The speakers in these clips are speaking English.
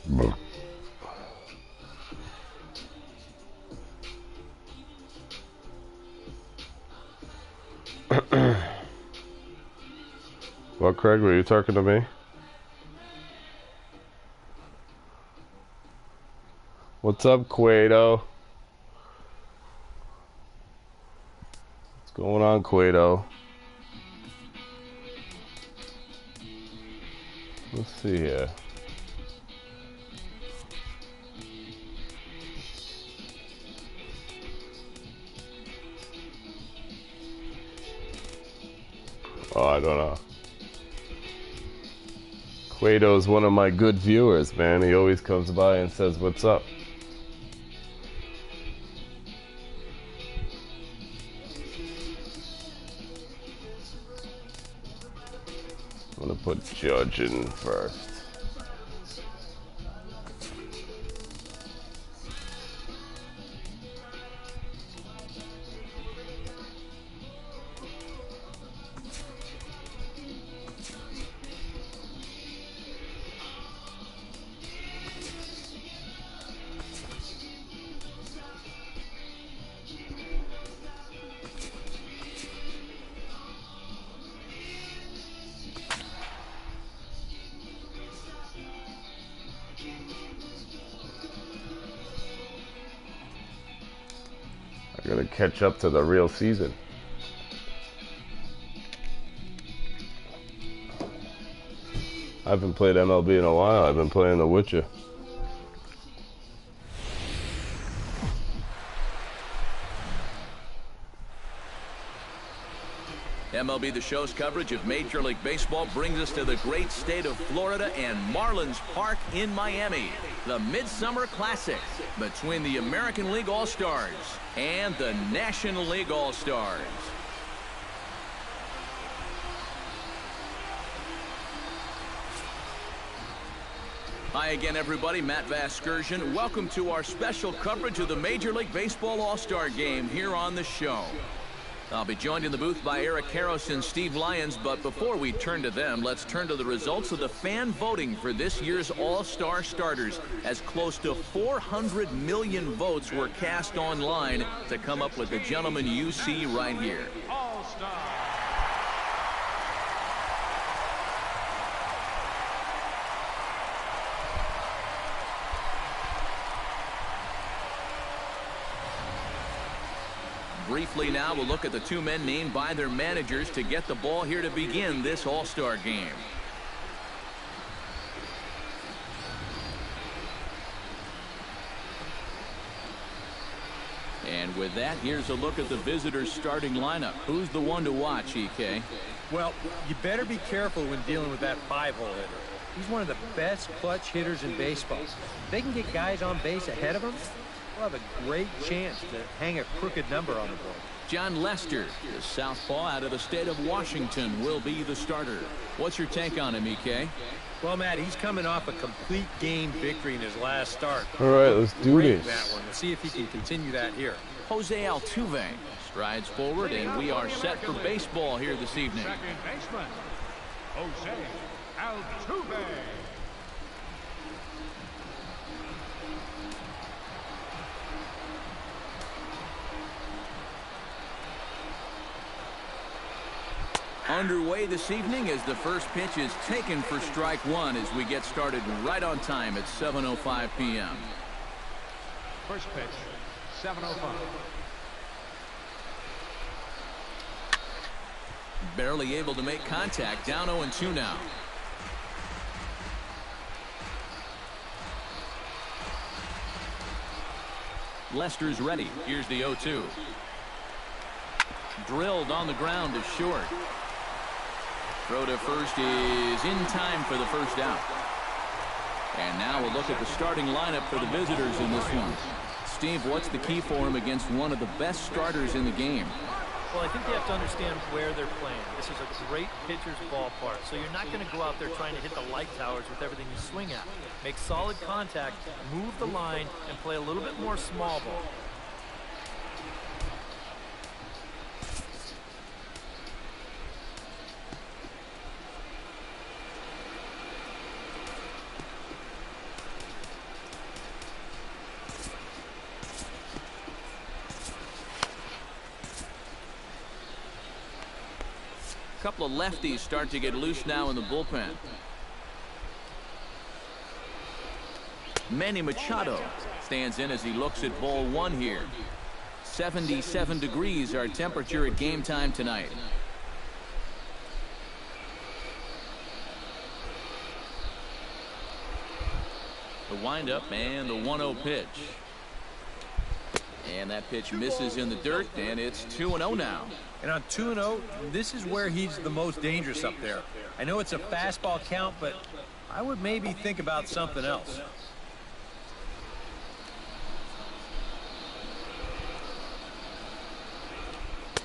What, Craig? Were you talking to me? What's up, Cueto? What's going on, Cueto? Let's see here. Oh, I don't know. Cueto's one of my good viewers, man. He always comes by and says, "What's up?" I'm gonna put Judge in first. I gotta catch up to the real season. I haven't played MLB in a while. I've been playing The Witcher. MLB The Show's coverage of Major League Baseball brings us to the great state of Florida and Marlins Park in Miami. The Midsummer Classic between the American League All-Stars and the National League All-Stars. Hi again, everybody. Matt Vasgersian. Welcome to our special coverage of the Major League Baseball All-Star Game here on the show. I'll be joined in the booth by Eric Karros and Steve Lyons, but before we turn to them, let's turn to the results of the fan voting for this year's All-Star starters, as close to 400 million votes were cast online to come up with the gentleman you see right here. All-Star. Briefly now, we'll look at the two men named by their managers to get the ball here to begin this All-Star game. And with that, here's a look at the visitors' starting lineup. Who's the one to watch, EK? Well, you better be careful when dealing with that 5-hole hitter. He's one of the best clutch hitters in baseball. If they can get guys on base ahead of him, we'll have a great chance to hang a crooked number on the board. John Lester, the southpaw out of the state of Washington, will be the starter. What's your take on him, EK? Well, Matt, he's coming off a complete game victory in his last start. All right, let's do this. That one. Let's see if he can continue that here. Jose Altuve strides forward, and we are set for baseball here this evening. Second baseman, Jose Altuve. Underway this evening as the first pitch is taken for strike one as we get started right on time at 7:05 p.m. First pitch, 7:05. Barely able to make contact, down 0-2 now. Lester's ready. Here's the 0-2. Drilled on the ground to short. Throw to first is in time for the first out. And now we'll look at the starting lineup for the visitors in this one. Steve, what's the key for him against one of the best starters in the game? Well, I think they have to understand where they're playing. This is a great pitcher's ballpark, so you're not going to go out there trying to hit the light towers with everything you swing at. Make solid contact, move the line, and play a little bit more small ball. A couple of lefties start to get loose now in the bullpen. Manny Machado stands in as he looks at ball one here. 77 degrees our temperature at game time tonight. The windup and the 1-0 pitch. And that pitch misses in the dirt, and it's 2-0 now. And on 2-0, this is where he's the most dangerous up there. I know it's a fastball count, but I would maybe think about something else.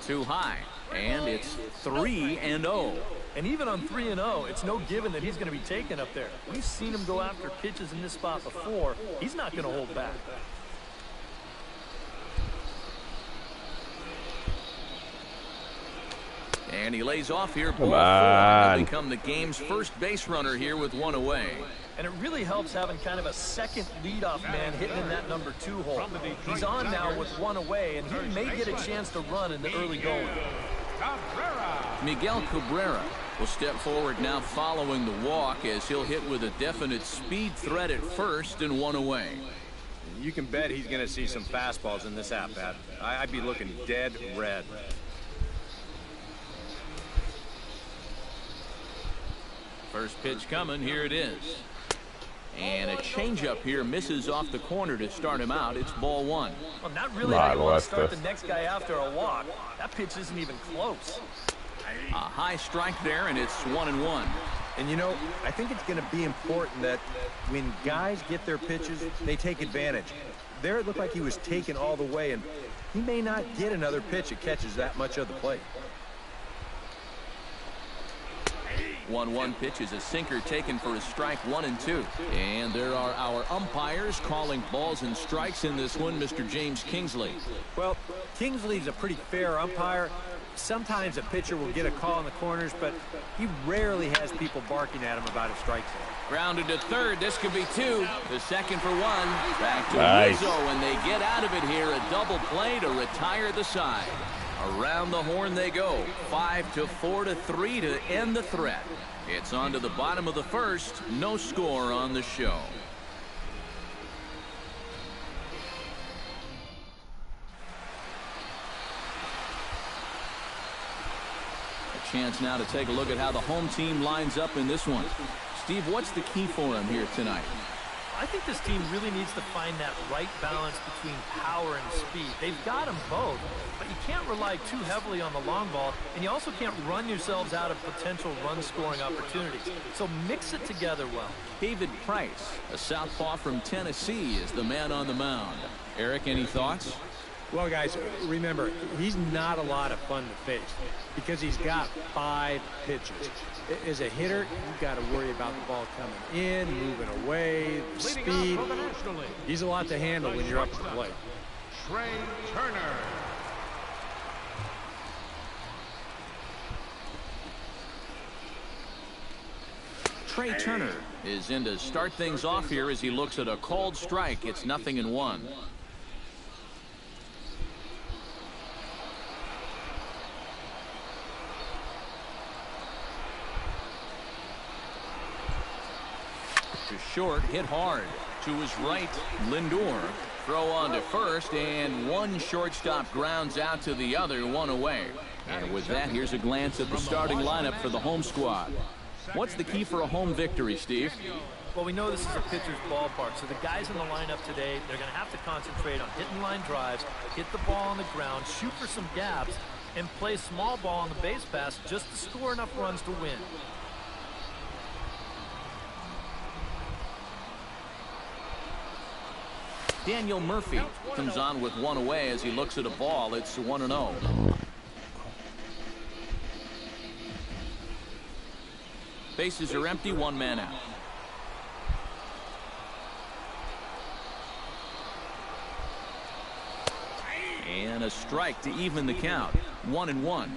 Too high, and it's 3-0. And even on 3-0, it's no given that he's going to be taken up there. We've seen him go after pitches in this spot before. He's not going to hold back. And he lays off here. Ball 4. He'll become the game's first base runner here with one away. And it really helps having kind of a second leadoff man hitting in that number 2 hole. He's on now with one away, and he may get a chance to run in the early going. Miguel Cabrera will step forward now following the walk as he'll hit with a definite speed threat at first and one away. You can bet he's going to see some fastballs in this at-bat. I'd be looking dead red. First pitch coming. Here it is. And a changeup here misses off the corner to start him out. It's ball 1. Well, not really how you want to start the next guy after a walk. That pitch isn't even close. A high strike there, and it's 1-1. And you know, I think it's going to be important that when guys get their pitches, they take advantage. There it looked like he was taken all the way, and he may not get another pitch that catches that much of the plate. 1-1 pitch is a sinker taken for a strike 1 and 2. And there are our umpires calling balls and strikes in this one, Mr. James Kingsley. Well, Kingsley's a pretty fair umpire. Sometimes a pitcher will get a call in the corners, but he rarely has people barking at him about a strike zone. Grounded to third. This could be 2. The second for 1. Back to Rizzo, and they get out of it here. A double play to retire the side. Around the horn they go. 5-4-3 to end the threat. It's on to the bottom of the first. No score on the show. A chance now to take a look at how the home team lines up in this one. Steve, what's the key for him here tonight? I think this team really needs to find that right balance between power and speed. They've got them both, but you can't rely too heavily on the long ball, and you also can't run yourselves out of potential run-scoring opportunities. So mix it together well. David Price, a southpaw from Tennessee, is the man on the mound. Eric, any thoughts? Well, guys, remember, he's not a lot of fun to face because he's got 5 pitches. As a hitter, you've got to worry about the ball coming in, moving away, the speed. He's a lot to handle when you're up at the plate. Trey Turner. Trey Turner is in to start things off here as he looks at a called strike. It's 0-1. Short, hit hard to his right. Lindor throw on to first, and one shortstop grounds out to the other, one away. And with that, here's a glance at the starting lineup for the home squad. What's the key for a home victory, Steve? Well, we know this is a pitcher's ballpark, so the guys in the lineup today, they're going to have to concentrate on hitting line drives, hit the ball on the ground, shoot for some gaps, and play small ball on the base pass just to score enough runs to win. Daniel Murphy comes on with one away as he looks at a ball. It's 1-0. Bases are empty, one man out. And a strike to even the count. 1-1.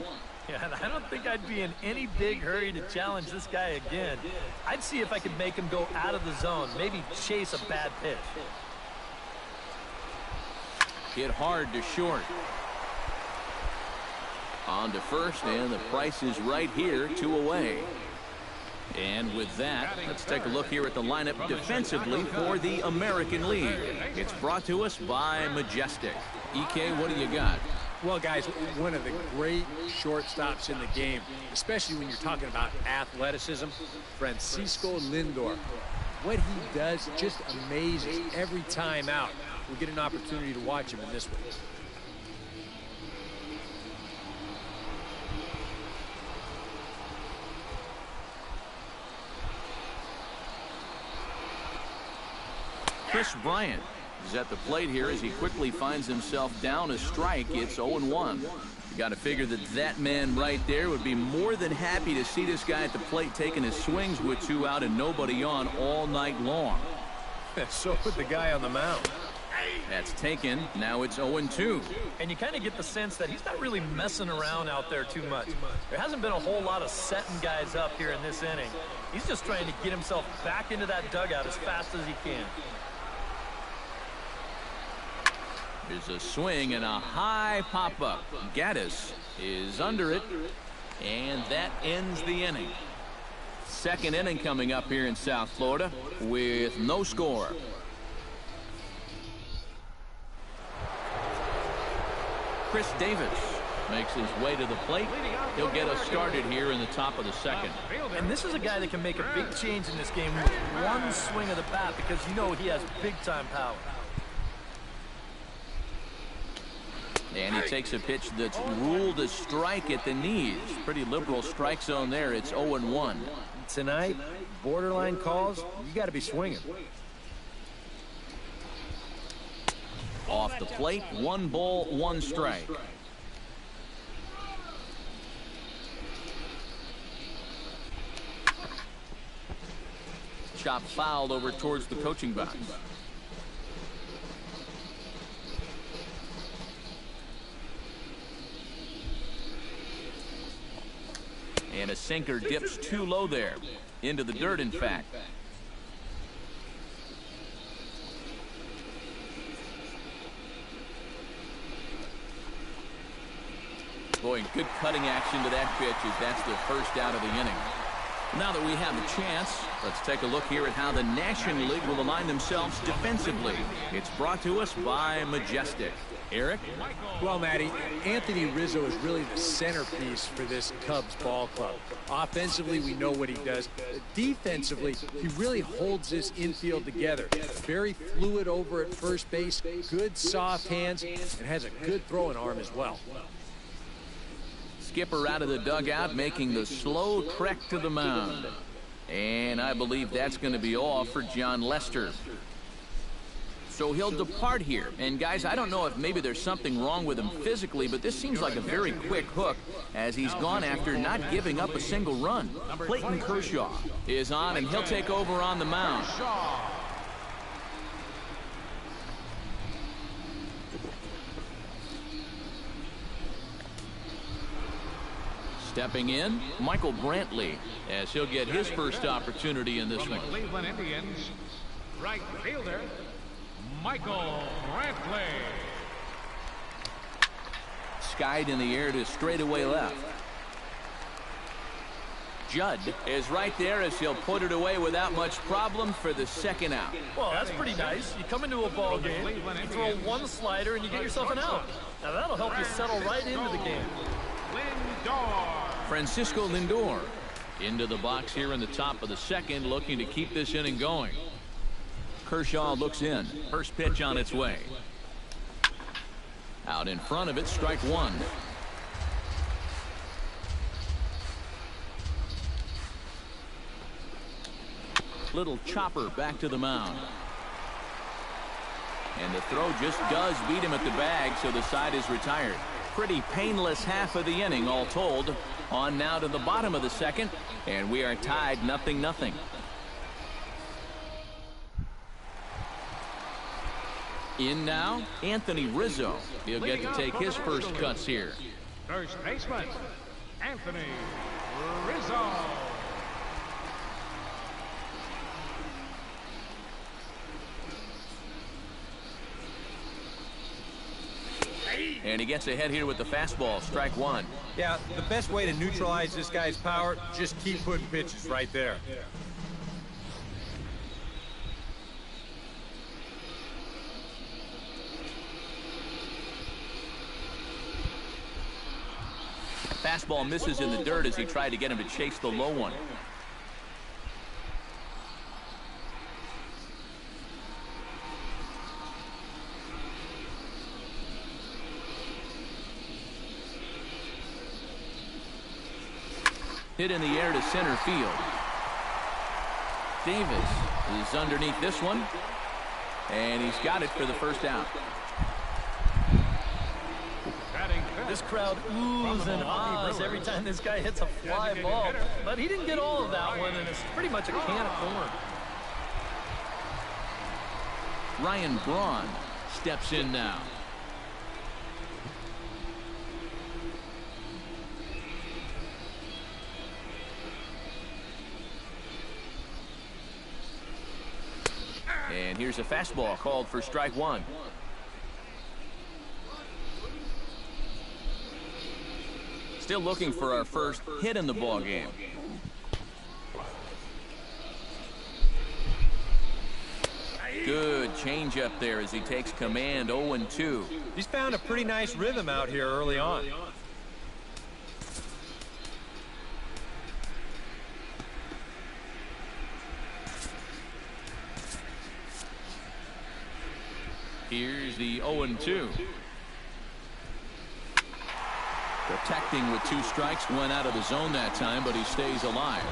Yeah, and I don't think I'd be in any big hurry to challenge this guy again. I'd see if I could make him go out of the zone, maybe chase a bad pitch. Hit hard to short. On to first, and the price is right here, 2 away. And with that, let's take a look here at the lineup defensively for the American League. It's brought to us by Majestic. EK, what do you got? Well, guys, one of the great shortstops in the game, especially when you're talking about athleticism, Francisco Lindor. What he does just amazes every time out. We'll get an opportunity to watch him in this one. Chris Bryant is at the plate here as he quickly finds himself down a strike. It's 0-1. You got to figure that that man right there would be more than happy to see this guy at the plate taking his swings with 2 out and nobody on all night long. So would the guy on the mound. That's taken. Now it's 0-2. And you kind of get the sense that he's not really messing around out there too much. There hasn't been a whole lot of setting guys up here in this inning. He's just trying to get himself back into that dugout as fast as he can. There's a swing and a high pop-up. Gaddis is under it, and that ends the inning. Second inning coming up here in South Florida with no score. Chris Davis makes his way to the plate. He'll get us started here in the top of the second. And this is a guy that can make a big change in this game with one swing of the bat because you know he has big-time power. And he takes a pitch that's ruled a strike at the knees. Pretty liberal strike zone there. It's 0-1. Tonight, borderline calls, you got to be swinging. Off the plate, 1 ball, 1 strike. Chop fouled over towards the coaching box. And a sinker dips too low there. Into the dirt, in fact. Boy, good cutting action to that pitch as that's the first out of the inning. Now that we have a chance, let's take a look here at how the National League will align themselves defensively. It's brought to us by Majestic. Eric? Well, Matty, Anthony Rizzo is really the centerpiece for this Cubs ball club. Offensively, we know what he does. Defensively, he really holds this infield together. Very fluid over at first base, good soft hands, and has a good throwing arm as well. Skipper out of the dugout, making the slow trek to the mound. And I believe that's going to be all for John Lester. So he'll depart here. And guys, I don't know if maybe there's something wrong with him physically, but this seems like a very quick hook as he's gone after not giving up a single run. Clayton Kershaw is on, and he'll take over on the mound. Stepping in, Michael Brantley, as he'll get his first opportunity in this From the one. Cleveland Indians, right fielder, Michael Brantley. Skied in the air to straightaway left. Judd is right there as he'll put it away without much problem for the second out. Well, that's pretty nice. You come into a ball game, you throw one slider, and you get yourself an out. Now, that'll help you settle right into the game. Lindor. Francisco Lindor into the box here in the top of the second, looking to keep this inning going. Kershaw looks in. First pitch on its way. Out in front of it, strike one. Little chopper back to the mound. And the throw just does beat him at the bag, so the side is retired. Pretty painless half of the inning, all told. On now to the bottom of the second, and we are tied 0-0. In now, Anthony Rizzo. He'll get to take his first cuts here. First baseman, Anthony Rizzo. And he gets ahead here with the fastball, strike one. Yeah, the best way to neutralize this guy's power, just keep putting pitches right there. Fastball misses in the dirt as he tried to get him to chase the low one. Hit in the air to center field. Davis is underneath this one, and he's got it for the first out. This crowd oohs and ahs every time this guy hits a fly ball. But he didn't get all of that one, and it's pretty much a can of corn. Ryan Braun steps in now. And here's a fastball called for strike one. Still looking for our first hit in the ball game. Good changeup there as he takes command. 0-2. He's found a pretty nice rhythm out here early on. Here's the 0-2. Protecting with 2 strikes, went out of the zone that time, but he stays alive.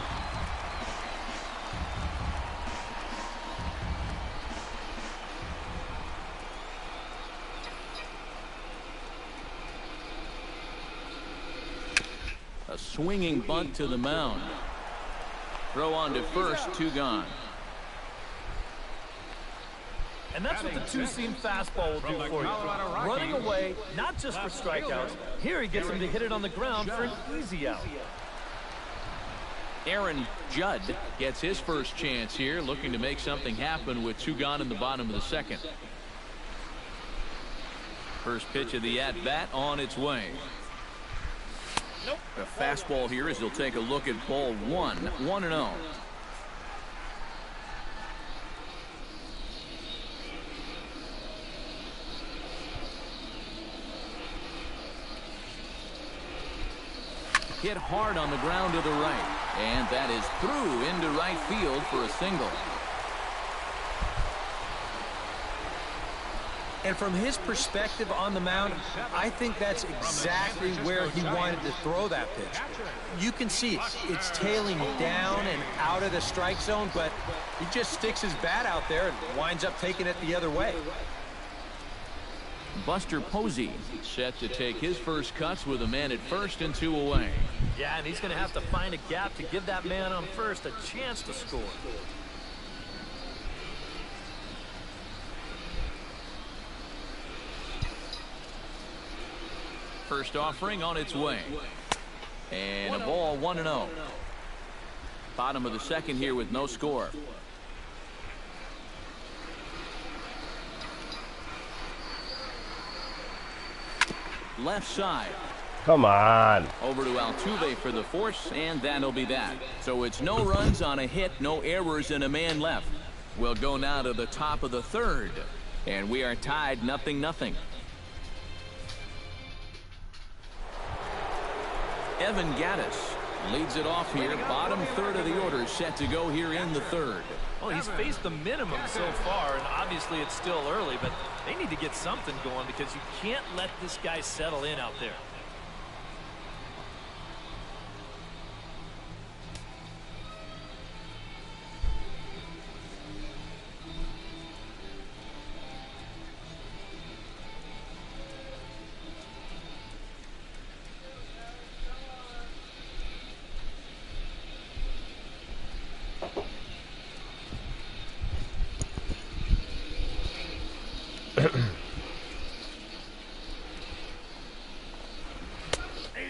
A swinging bunt to the mound. Throw on to first, 2 gone. And that's what the two-seam fastball will do for you. Running away, not just for strikeouts. Here he gets him to hit it on the ground for an easy out. Aaron Judd gets his first chance here, looking to make something happen with 2 gone in the bottom of the second. First pitch of the at-bat on its way. A fastball here as he'll take a look at ball 1, 1-0. Hit hard on the ground to the right, and that is through into right field for a single. And from his perspective on the mound, I think that's exactly where he wanted to throw that pitch. You can see it's tailing down and out of the strike zone, but he just sticks his bat out there and winds up taking it the other way. Buster Posey set to take his first cuts with a man at first and 2 away. Yeah, and he's going to have to find a gap to give that man on first a chance to score. First offering on its way. And a ball, 1-0. Bottom of the second here with no score. Left side. Come on. Over to Altuve for the force, and that'll be that. So it's no runs on a hit, no errors, and a man left. We'll go now to the top of the third, and we are tied 0-0. Evan Gattis leads it off here. Bottom third of the order set to go here in the third. Well, he's faced the minimum so far, and obviously it's still early, but they need to get something going because you can't let this guy settle in out there.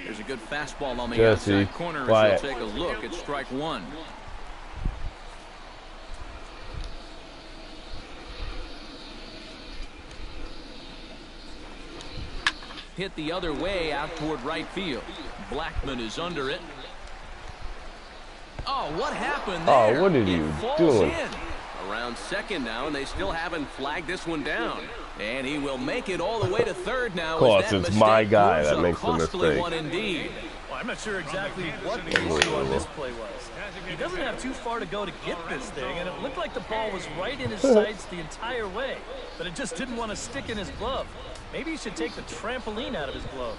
There's a good fastball on the Jesse, outside corner quiet. as he'll take a look at strike one. hit the other way out toward right field. Blackman is under it. Oh, what happened there? Oh, what are you doing? Around second now, and they still haven't flagged this one down. And he will make it all the way to third now. Of course, it's my guy that makes the mistake. One indeed. Well, I'm not sure exactly what the issue on this play was. He doesn't have too far to go to get this thing, and it looked like the ball was right in his sights the entire way, but it just didn't want to stick in his glove. Maybe he should take the trampoline out of his glove.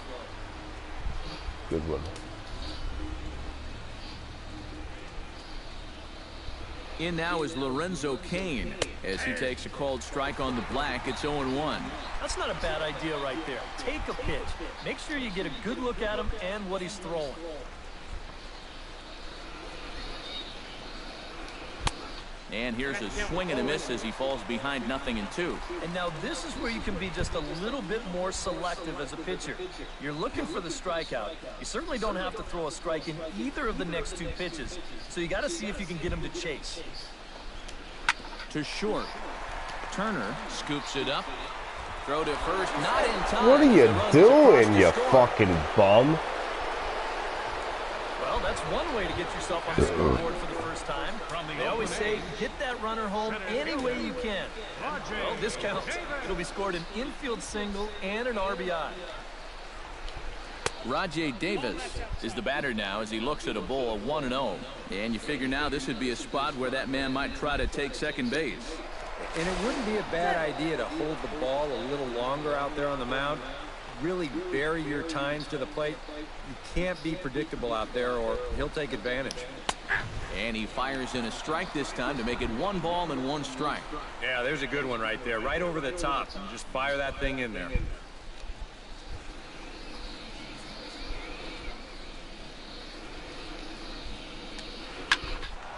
Good one. In now is Lorenzo Cain as he takes a called strike on the black. It's 0-1. That's not a bad idea right there. Take a pitch. Make sure you get a good look at him and what he's throwing. And here's a swing and a miss as he falls behind 0-2. And now this is where you can be just a little bit more selective as a pitcher. You're looking for the strikeout. You certainly don't have to throw a strike in either of the next two pitches. So you got to see if you can get him to chase. To short. Turner scoops it up. Throw to first, not in time. What are you doing, you fucking bum? Well, that's one way to get yourself on the scoreboard for the first time. They always say, get that runner home any way you can. Well, this counts. It'll be scored an infield single and an RBI. Rajay Davis is the batter now as he looks at a ball of 1-0. And you figure now this would be a spot where that man might try to take second base. And it wouldn't be a bad idea to hold the ball a little longer out there on the mound. Really bury your tines to the plate. You can't be predictable out there or he'll take advantage. And he fires in a strike this time to make it 1 ball and 1 strike. Yeah, there's a good one right there. Right over the top. And just fire that thing in there.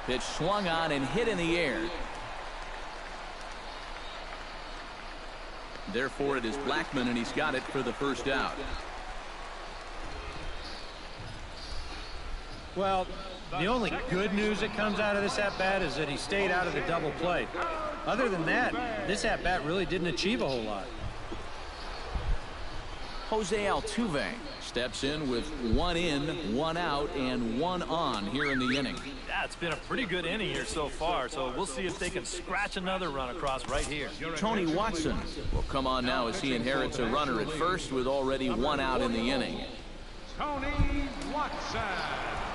Pitch swung on and hit in the air. Therefore, it is Blackman, and he's got it for the first out. Well, the only good news that comes out of this at-bat is that he stayed out of the double play. Other than that, this at-bat really didn't achieve a whole lot. Jose Altuve steps in with 1 in, 1 out, and 1 on here in the inning. Yeah, it's been a pretty good inning here so far, so we'll see if they can scratch another run across right here. Tony Watson will come on now as he inherits a runner at first with already 1 out in the inning. Tony Watson.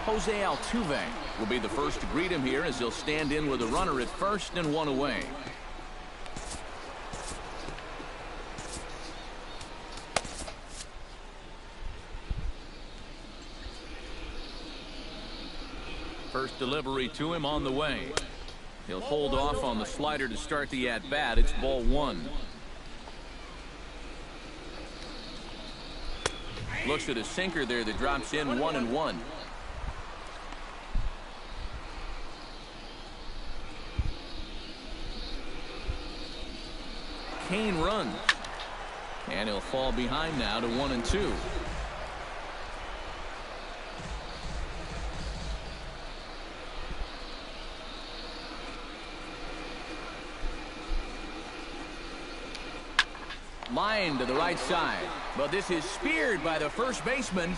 Jose Altuve will be the first to greet him here as he'll stand in with a runner at first and 1 away. First delivery to him on the way. He'll hold off on the slider to start the at-bat. It's ball 1. Looks at a sinker there that drops in 1-1. Cain runs. And he'll fall behind now to 1-2. Line to the right side, but this is speared by the first baseman.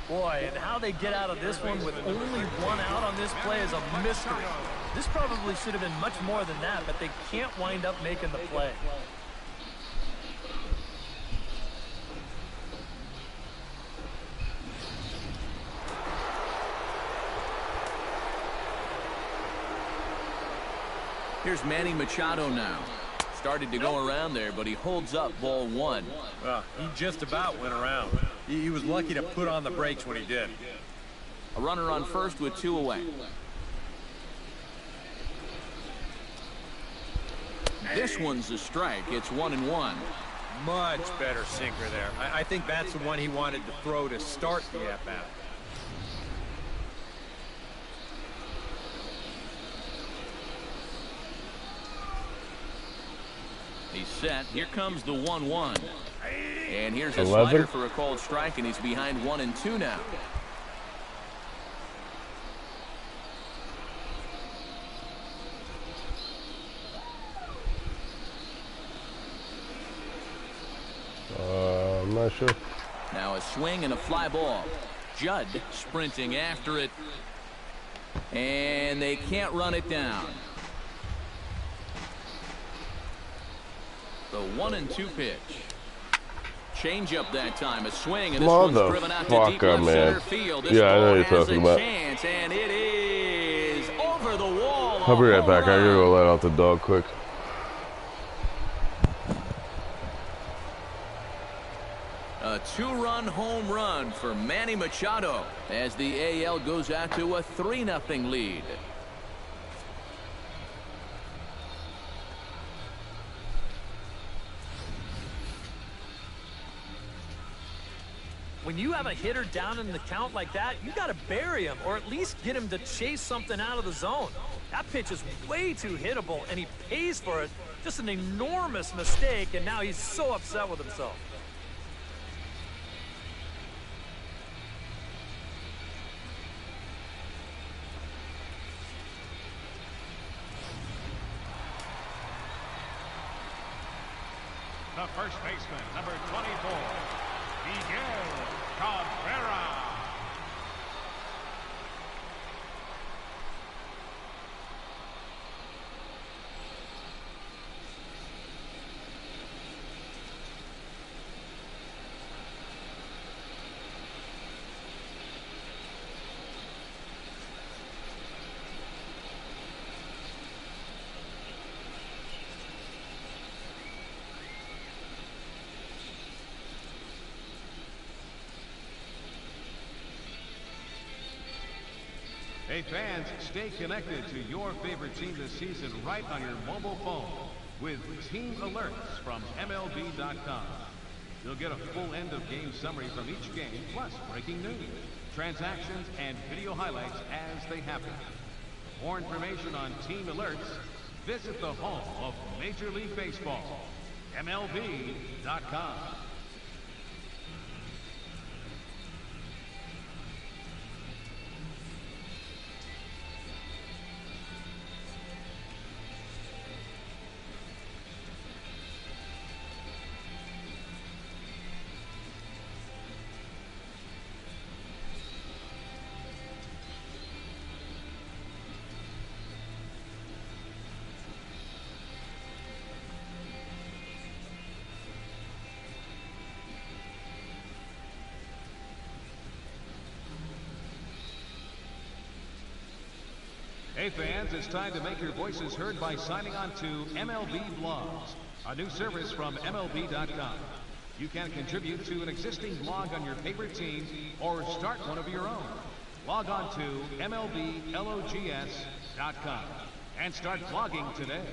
Boy, and how they get out of this one with only 1 out on this play is a mystery. This probably should have been much more than that, but they can't wind up making the play. Here's Manny Machado now. Started to go around there, but he holds up ball 1. Well, he just about went around. He was lucky to put on the brakes when he did. A runner on first with 2 away. This one's a strike. It's 1-1. Much better sinker there. I think that's the one he wanted to throw to start the at-bat. He's set. Here comes the 1-1. And here's a 11. slider for a called strike, and he's behind 1-2 now. I'm not sure. Now a swing and a fly ball. Judd sprinting after it. And they can't run it down. The 1-2 pitch. Change up that time. A swing, and this one's driven out to deep left center field. This yeah, I know ball you're has talking a about. chance, and it is over the wall. I'll be right back. I gotta go let out the dog quick. A 2-run home run for Manny Machado as the AL goes out to a 3-0 lead. When you have a hitter down in the count like that, you got to bury him or at least get him to chase something out of the zone. That pitch is way too hittable, and he pays for it. Just an enormous mistake, and now he's so upset with himself. The first baseman, number 24, Miguel Cabrera. Hey fans, stay connected to your favorite team this season right on your mobile phone with Team Alerts from MLB.com. You'll get a full end-of-game summary from each game, plus breaking news, transactions, and video highlights as they happen. For more information on Team Alerts, visit the home of Major League Baseball, MLB.com. Hey fans, it's time to make your voices heard by signing on to MLB Blogs, a new service from MLB.com. You can contribute to an existing blog on your favorite team or start one of your own. Log on to MLBLOGS.com and start blogging today.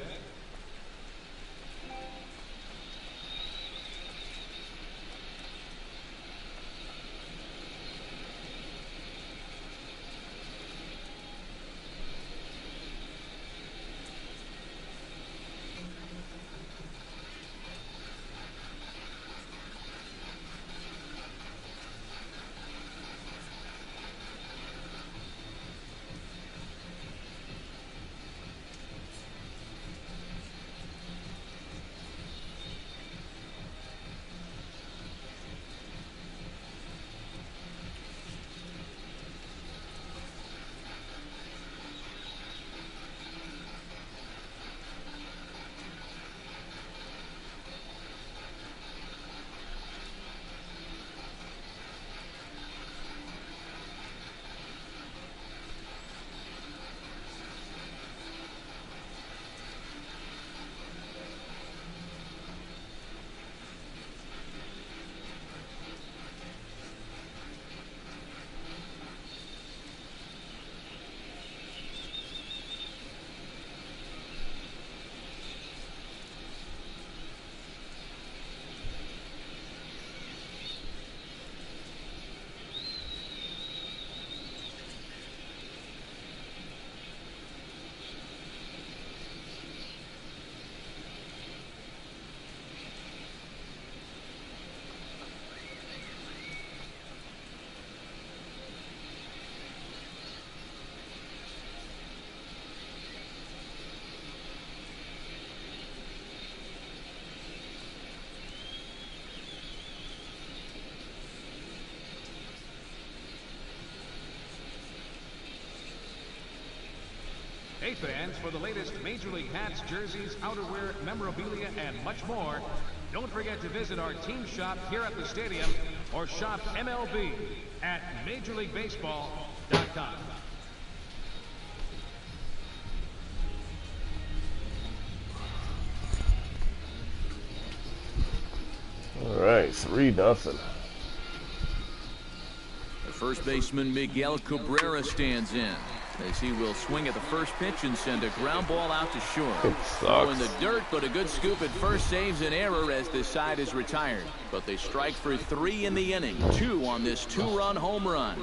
fans, for the latest Major League hats, jerseys, outerwear, memorabilia, and much more, don't forget to visit our team shop here at the stadium or shop MLB at MajorLeagueBaseball.com. All right, 3-0. The first baseman Miguel Cabrera stands in, as he will swing at the first pitch and send a ground ball out to short. Throw in the dirt, but a good scoop at first saves an error as this side is retired. But they strike for 3 in the inning, 2 on this 2-run home run.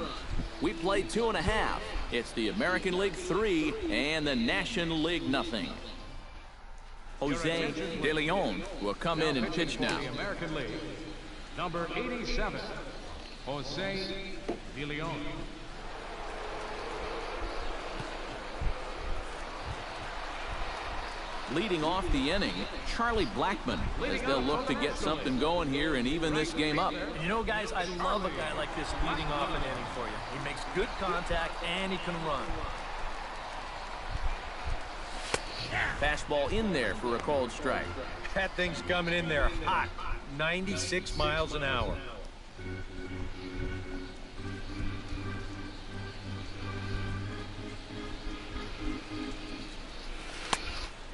We played 2.5. It's the American League 3 and the National League nothing. Jose De Leon will come in and pitch now. The American League, number 87, Jose De Leon. Leading off the inning, Charlie Blackmon, as they'll look to get something going here and even this game up. And you know, guys, I love a guy like this leading off an inning for you. He makes good contact and he can run. Fastball in there for a called strike. That thing's coming in there hot, 96 miles an hour.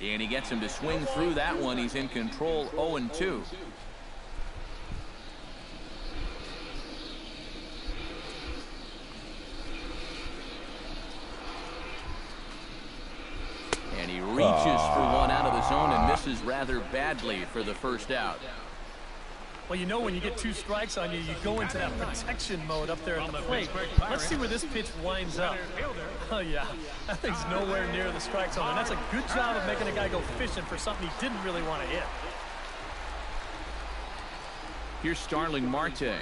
And he gets him to swing through that one. He's in control, 0-2. And he reaches for one out of the zone and misses rather badly for the first out. Well, you know, when you get 2 strikes on you, you go into that protection mode up there at the plate. Let's see where this pitch winds up. Oh, yeah. That thing's nowhere near the strike zone. And that's a good job of making a guy go fishing for something he didn't really want to hit. Here's Starling Marte.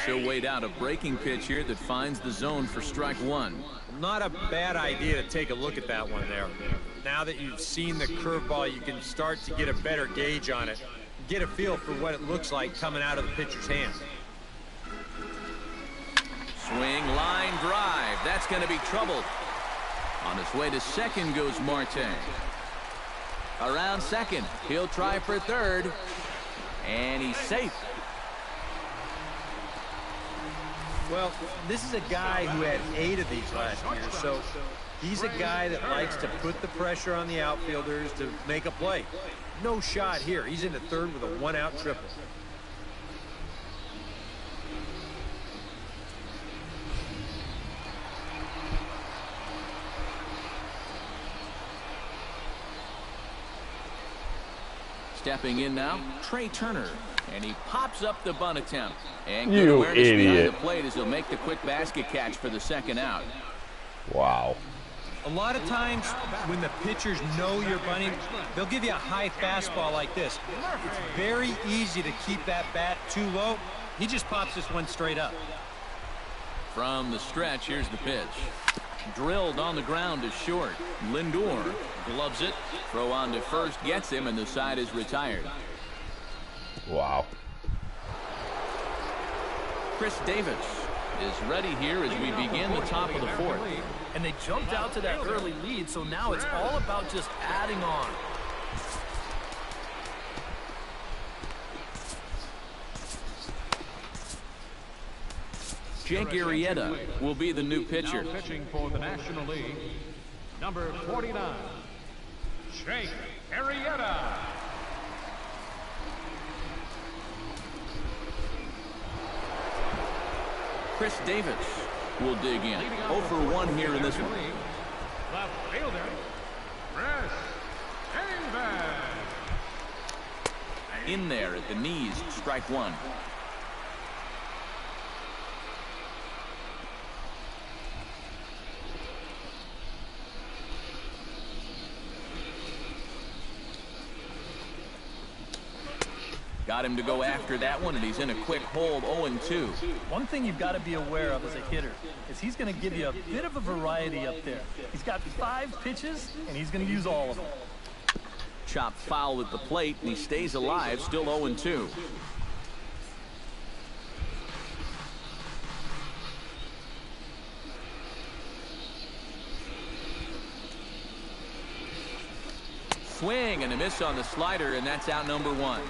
She'll wait out a breaking pitch here that finds the zone for strike 1. Not a bad idea to take a look at that one there. Now that you've seen the curveball, you can start to get a better gauge on it. Get a feel for what it looks like coming out of the pitcher's hand. Swing, line drive. That's going to be trouble. On his way to second goes Marte. Around second. He'll try for third. And he's safe. Well, this is a guy who had 8 of these last year, so he's a guy that likes to put the pressure on the outfielders to make a play. No shot here. He's into third with a 1-out triple. Stepping in now, Trey Turner. And he pops up the bunt attempt. And good You awareness behind idiot. the plate as he'll make the quick basket catch for the second out. Wow. A lot of times when the pitchers know you're bunting, they'll give you a high fastball like this. It's very easy to keep that bat too low. He just pops this one straight up. From the stretch, here's the pitch. Drilled on the ground to short. Lindor gloves it. Throw on to first gets him, and the side is retired. Wow. Chris Davis is ready here as we begin the top of the 4th. And they jumped out to that early lead, so now it's all about just adding on. Jake Arrieta will be the new pitcher. Now pitching for the National League, number 49, Jake Arrieta. Chris Davis will dig in. 0 for 1 here in this one. Left fielder, Chris Davis. In there at the knees, strike 1. Got him to go after that one, and he's in a quick hold, 0-2. One thing you've got to be aware of as a hitter is he's going to give you a bit of a variety up there. He's got 5 pitches, and he's going to use all of them. Chopped foul at the plate, and he stays alive, still 0-2. swing and a miss on the slider, and that's out number 1.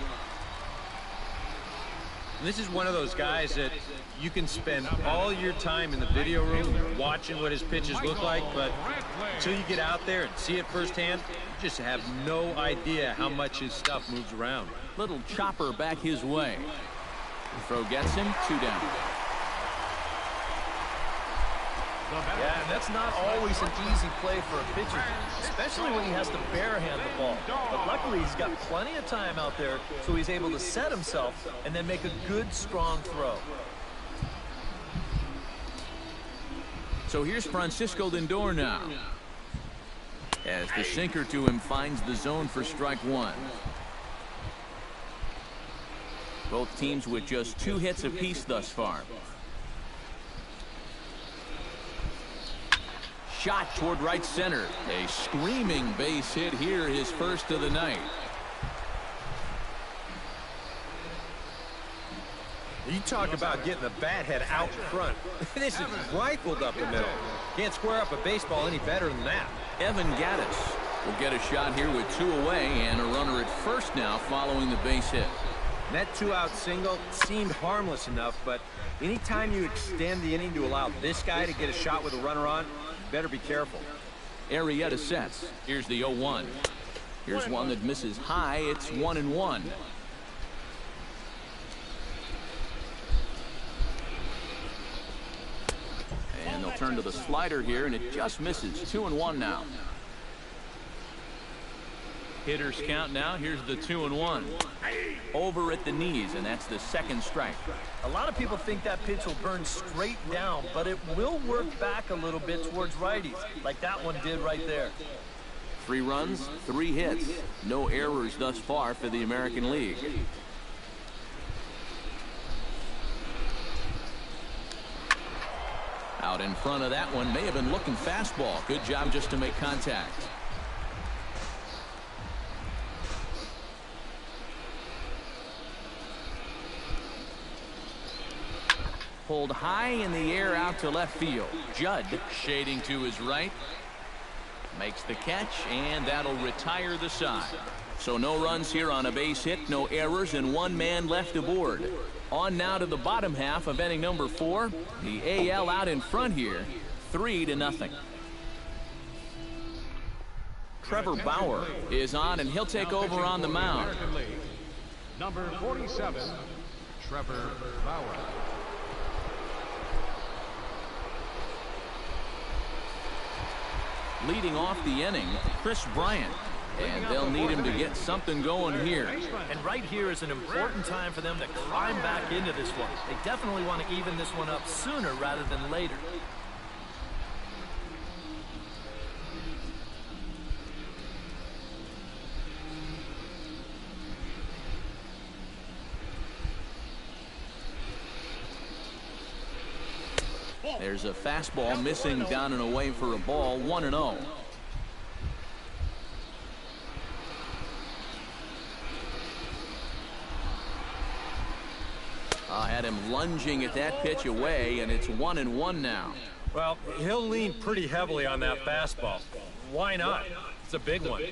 This is one of those guys that you can spend all your time in the video room watching what his pitches look like, but until you get out there and see it firsthand, you just have no idea how much his stuff moves around. Little chopper back his way. The throw gets him 2 down. Yeah, and that's not always an easy play for a pitcher, especially when he has to barehand the ball. But luckily, he's got plenty of time out there, so he's able to set himself and then make a good, strong throw. So here's Francisco Lindor now, as the sinker to him finds the zone for strike 1. Both teams with just 2 hits apiece thus far. Shot toward right center. A screaming base hit here, his first of the night. You talk about getting the bat head out in front. This is rifled up the middle. Can't square up a baseball any better than that. Evan Gattis will get a shot here with 2 away and a runner at first now following the base hit. And that 2-out single seemed harmless enough, but anytime you extend the inning to allow this guy to get a shot with a runner on, better be careful. Arrieta sets. Here's the 0-1. Here's one that misses high. It's 1-1. And they'll turn to the slider here, and it just misses. 2-1 now. Hitters count now. Here's the 2-1. Over at the knees, and that's the second strike. A lot of people think that pitch will burn straight down, but it will work back a little bit towards righties, like that one did right there. 3 runs, 3 hits. No errors thus far for the American League. Out in front of that one, may have been looking fastball. Good job just to make contact. Pulled high in the air out to left field. Judd shading to his right. Makes the catch, and that'll retire the side. So no runs here on a base hit, no errors, and 1 man left aboard. On now to the bottom half of inning number 4. The AL out in front here, 3-0. Trevor Bauer is on, and he'll take over on the mound. Number 47, Trevor Bauer. Leading off the inning, Chris Bryant. And they'll need him to get something going here. And right here is an important time for them to climb back into this one. They definitely want to even this one up sooner rather than later. There's a fastball missing down and away for a ball. 1-0. Had him lunging at that pitch away, and it's 1-1 now. Well, he'll lean pretty heavily on that fastball. Why not? It's a big one.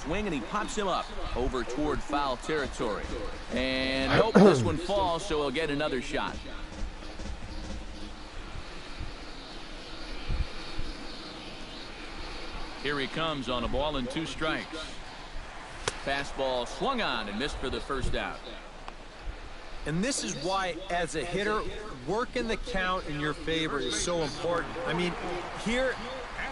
Swing, and he pops him up over toward foul territory. And nope, this one falls, so he'll get another shot. Here he comes on a ball and 2 strikes. Fastball swung on and missed for the first out. And this is why, as a hitter, working the count in your favor is so important. I mean, here,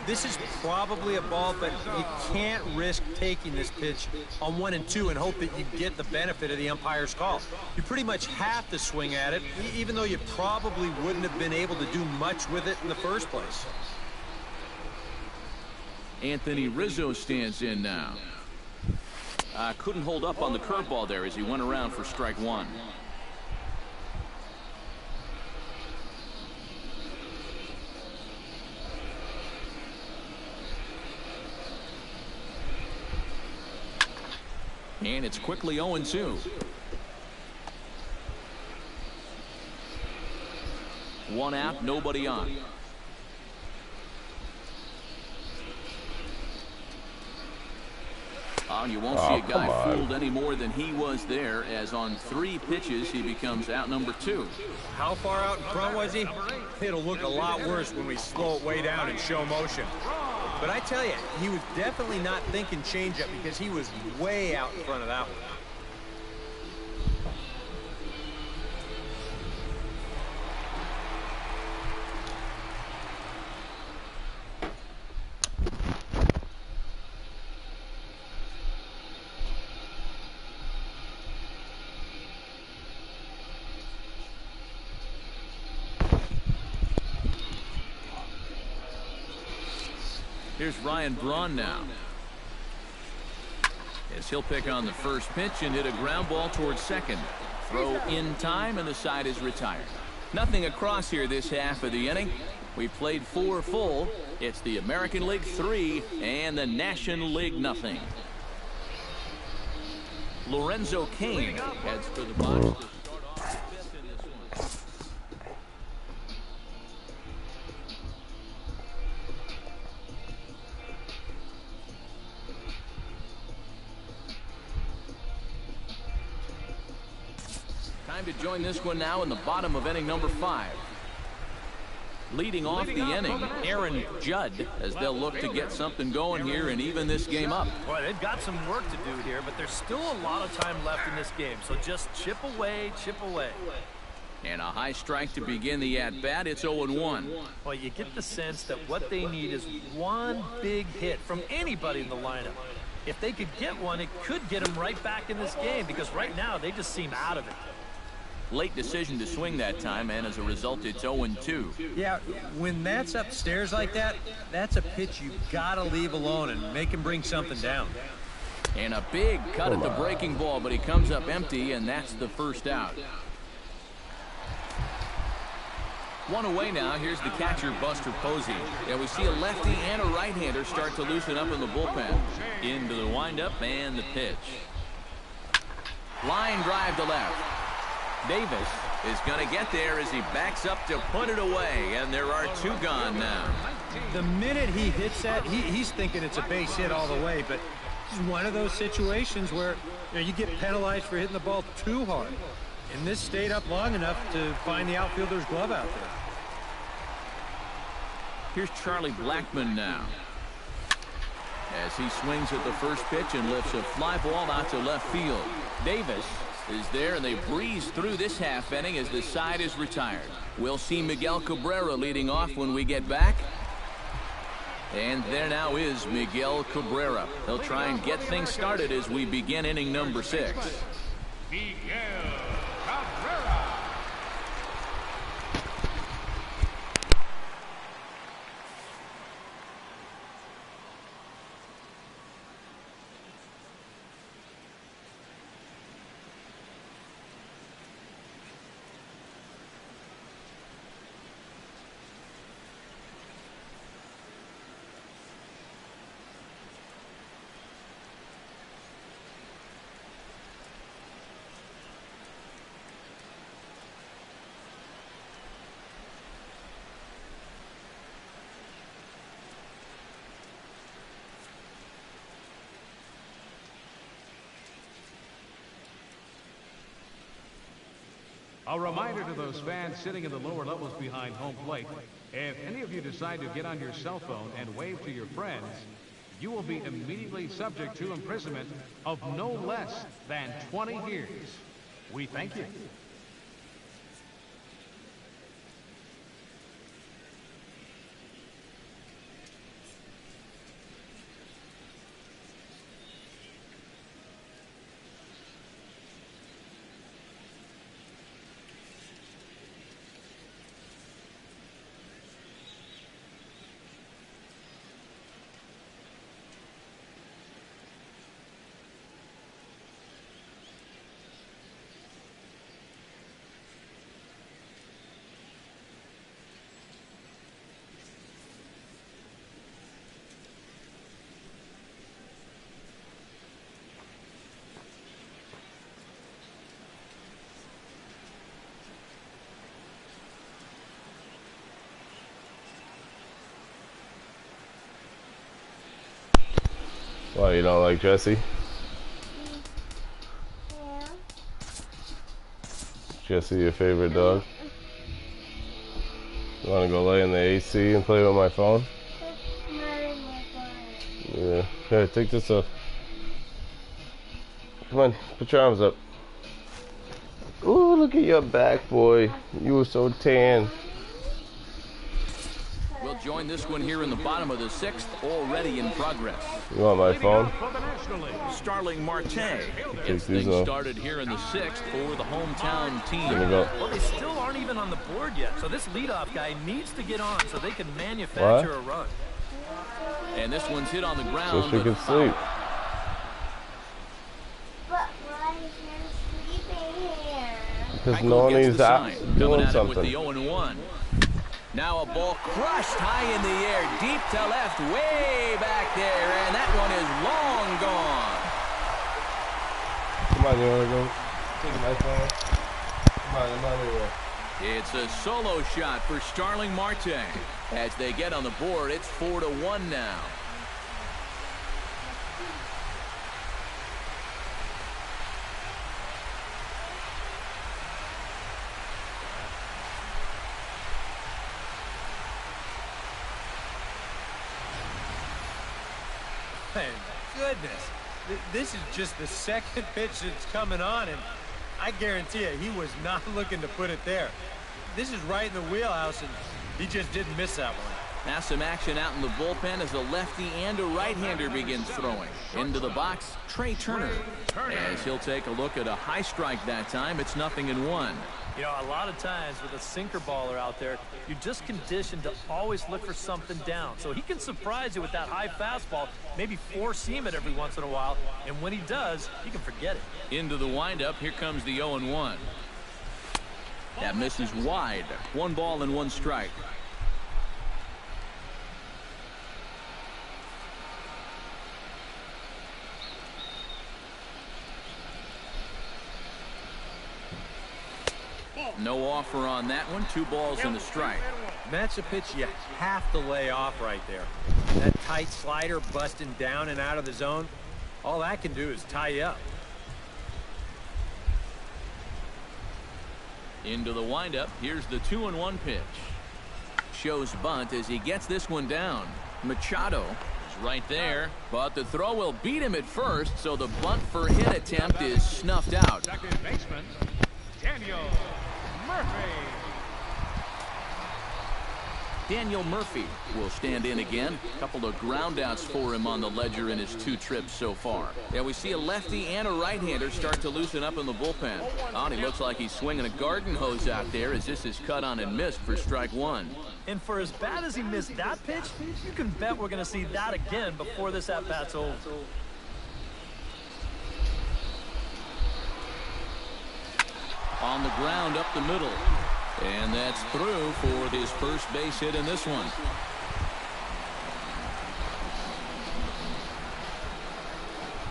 this is probably a ball, but you can't risk taking this pitch on 1 and 2 and hope that you get the benefit of the umpire's call. You pretty much have to swing at it, even though you probably wouldn't have been able to do much with it in the first place. Anthony Rizzo stands in now. Couldn't hold up on the curveball there as he went around for strike 1. And it's quickly 0-2. 1 out, nobody on. You won't see a guy fooled any more than he was there, as on 3 pitches he becomes out number 2. How far out in front was he? It'll look a lot worse when we slow it way down and show motion. But I tell you, he was definitely not thinking changeup because he was way out in front of that one. Here's Ryan Braun now, as he'll pick on the first pitch and hit a ground ball towards second. Throw in time, and the side is retired. Nothing across here this half of the inning. We played 4 full. It's the American League 3 and the National League nothing. Lorenzo Cain heads for the box to start off the 5th in this one. Time to join this one now in the bottom of inning number 5. Leading off the inning, Aaron Judd, as they'll look to get something going here and even this game up. Boy, they've got some work to do here, but there's still a lot of time left in this game, so just chip away, chip away. And a high strike to begin the at-bat. It's 0-1. Well, you get the sense that what they need is one big hit from anybody in the lineup. If they could get one, it could get them right back in this game, because right now they just seem out of it. Late decision to swing that time, and as a result, it's 0-2. Yeah, when that's upstairs like that, that's a pitch you gotta leave alone and make him bring something down. And a big cut at the breaking ball, but he comes up empty, and that's the first out. 1 away now. Here's the catcher, Buster Posey. And we see a lefty and a right-hander start to loosen up in the bullpen. Into the windup and the pitch. Line drive to left. Davis is going to get there as he backs up to put it away, and there are 2 gone now. The minute he hits that, he's thinking it's a base hit all the way, but it's one of those situations where you get penalized for hitting the ball too hard. And this stayed up long enough to find the outfielder's glove out there. Here's Charlie Blackmon now, as he swings at the first pitch and lifts a fly ball out to left field. Davis is there, and they breeze through this half inning as the side is retired. We'll see Miguel Cabrera leading off when we get back. And there now is Miguel Cabrera. He'll try and get things started as we begin inning number 6. Miguel Cabrera. A reminder to those fans sitting in the lower levels behind home plate, if any of you decide to get on your cell phone and wave to your friends, you will be immediately subject to imprisonment of no less than 20 years. We thank you. Why, you don't like Jesse? Yeah. Jesse, your favorite dog? You want to go lay in the AC and play with my phone? Yeah. Here, take this off. Come on, put your arms up. Ooh, look at your back, boy. You were so tan. We'll join this one here in the bottom of the 6th, already in progress. You want my phone? Starling Marte Take gets these things off. started here in the 6th for the hometown team. There we go. Well, they still aren't even on the board yet, so this leadoff guy needs to get on so they can manufacture a run. And this one's hit on the ground. So she can sleep. But why is you sleeping here? Because no one is out Coming doing at it something. with the 0-1. Now a ball crushed high in the air, deep to left, way back there, and that one is long gone. Come on, you want to go take my phone? Come on, I'm out of here. It's a solo shot for Starling Marte. As they get on the board, it's 4-1 now. Man, goodness. This is just the second pitch that's coming on, and I guarantee you he was not looking to put it there. This is right in the wheelhouse, and he just didn't miss that one. Now some action out in the bullpen as a lefty and a right-hander begins throwing. Into the box, Trey Turner. As he'll take a look at a high strike that time, it's 0-1. You know, a lot of times with a sinker baller out there, you're just conditioned to always look for something down. So he can surprise you with that high fastball, maybe four-seam it every once in a while, and when he does, you can forget it. Into the windup, here comes the 0-1. That misses wide. 1 ball and 1 strike. No offer on that one. 2 balls and a strike. That's a pitch you have to lay off right there. That tight slider busting down and out of the zone, all that can do is tie you up. Into the windup. Here's the 2-1 pitch. Shows bunt as he gets this one down. Machado is right there, but the throw will beat him at first, so the bunt for hit attempt is snuffed out. Second baseman, Daniel Murphy. Daniel Murphy will stand in again. A couple of groundouts for him on the ledger in his 2 trips so far. Yeah, we see a lefty and a right-hander start to loosen up in the bullpen. And he looks like he's swinging a garden hose out there as this is cut on and missed for strike 1. And for as bad as he missed that pitch, you can bet we're going to see that again before this at-bat's over. On the ground up the middle. And that's through for his first base hit in this one.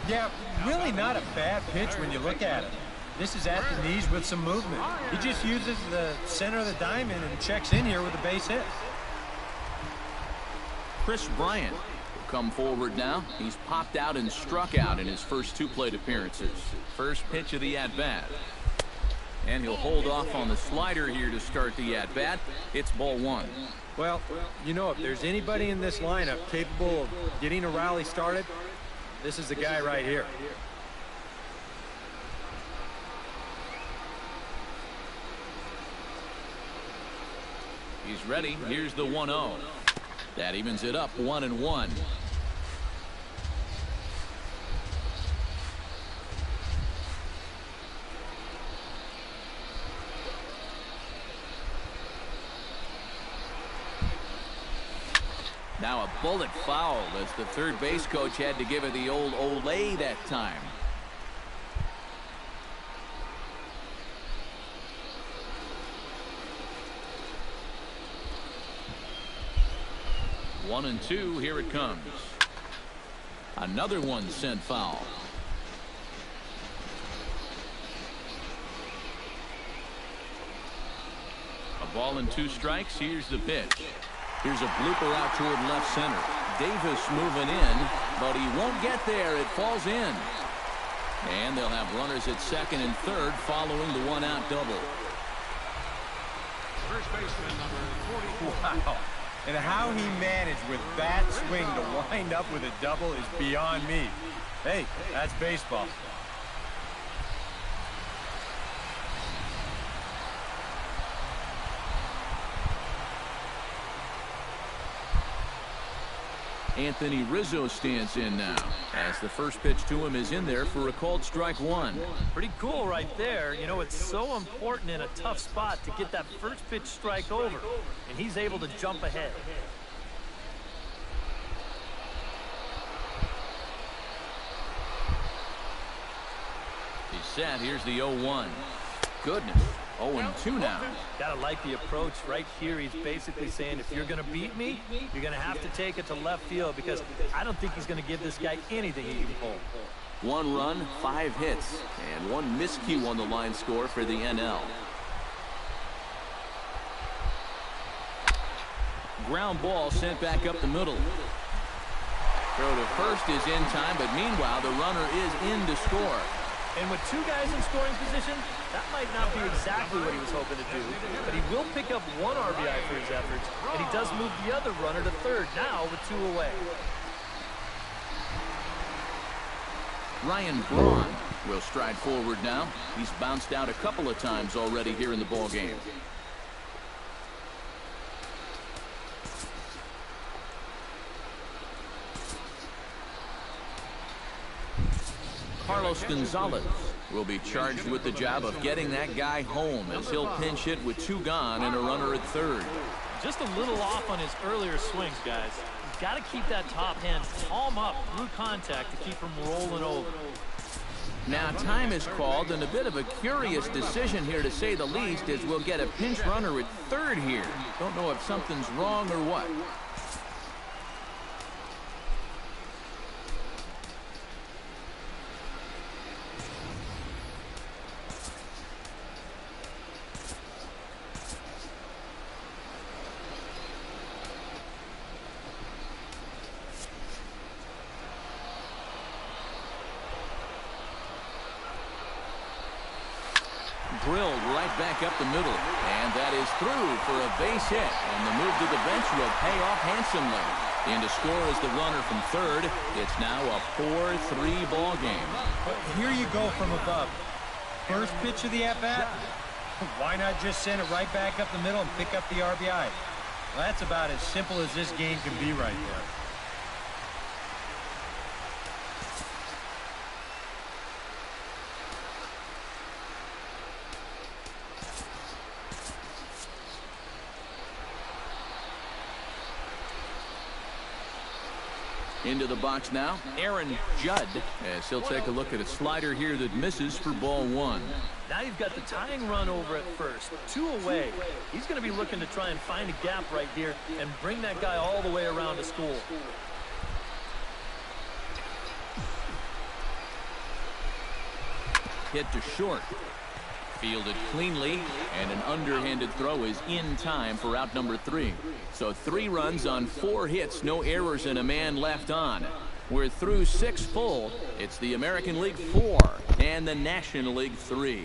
Yeah, really not a bad pitch when you look at it. This is at the knees with some movement. He just uses the center of the diamond and checks in here with a base hit. Chris Bryant will come forward now. He's popped out and struck out in his first 2 plate appearances. First pitch of the at-bat. And he'll hold off on the slider here to start the at-bat. It's ball 1. Well, you know, if there's anybody in this lineup capable of getting a rally started, this is the guy right here. He's ready. Here's the 1-0. That evens it up 1-1. Now a bullet foul as the third base coach had to give it the old Olay that time. One and 2, here it comes. Another one sent foul. A ball and 2 strikes. Here's the pitch. Here's a blooper out toward left center. Davis moving in. but he won't get there. It falls in. And they'll have runners at second and third following the one-out double. First baseman number 44. Wow. And how he managed with that swing to wind up with a double is beyond me. Hey, that's baseball. Anthony Rizzo stands in now as the first pitch to him is in there for a called strike one. Pretty cool right there. You know, it's so important in a tough spot to get that first pitch strike over, and he's able to jump ahead. He's set. Here's the 0-1. Goodness. 0-2 now. Gotta like the approach right here. He's basically saying, if you're gonna beat me, you're gonna have to take it to left field, because I don't think he's gonna give this guy anything he can pull. 1 run, 5 hits, and 1 miscue on the line score for the NL. Ground ball sent back up the middle. Throw to first is in time, but meanwhile the runner is in to score. And with 2 guys in scoring position, that might not be exactly what he was hoping to do, but he will pick up 1 RBI for his efforts, and he does move the other runner to third now with 2 away. Ryan Braun will stride forward now. He's bounced out a couple of times already here in the ball game. Carlos Gonzalez will be charged with the job of getting that guy home as he'll pinch hit with 2 gone and a runner at third. Just a little off on his earlier swings, guys. He's got to keep that top hand palm up through contact to keep him rolling over. Now time is called, and a bit of a curious decision here to say the least, as we'll get a pinch runner at third here. Don't know if something's wrong or what. Drilled right back up the middle, and that is through for a base hit, and the move to the bench will pay off handsomely. In to score is the runner from third. It's now a 4-3 ball game. But here you go from above. First pitch of the at-bat, why not just send it right back up the middle and pick up the RBI? Well, that's about as simple as this game can be right there. Into the box now, Aaron Judd, as he'll take a look at a slider here that misses for ball 1. Now you've got the tying run over at first, 2 away. He's going to be looking to try and find a gap right here and bring that guy all the way around to score. Hit to short. Fielded cleanly, and an underhanded throw is in time for out number 3. So 3 runs on 4 hits, no errors, and a man left on. We're through 6 full. It's the American League 4 and the National League 3.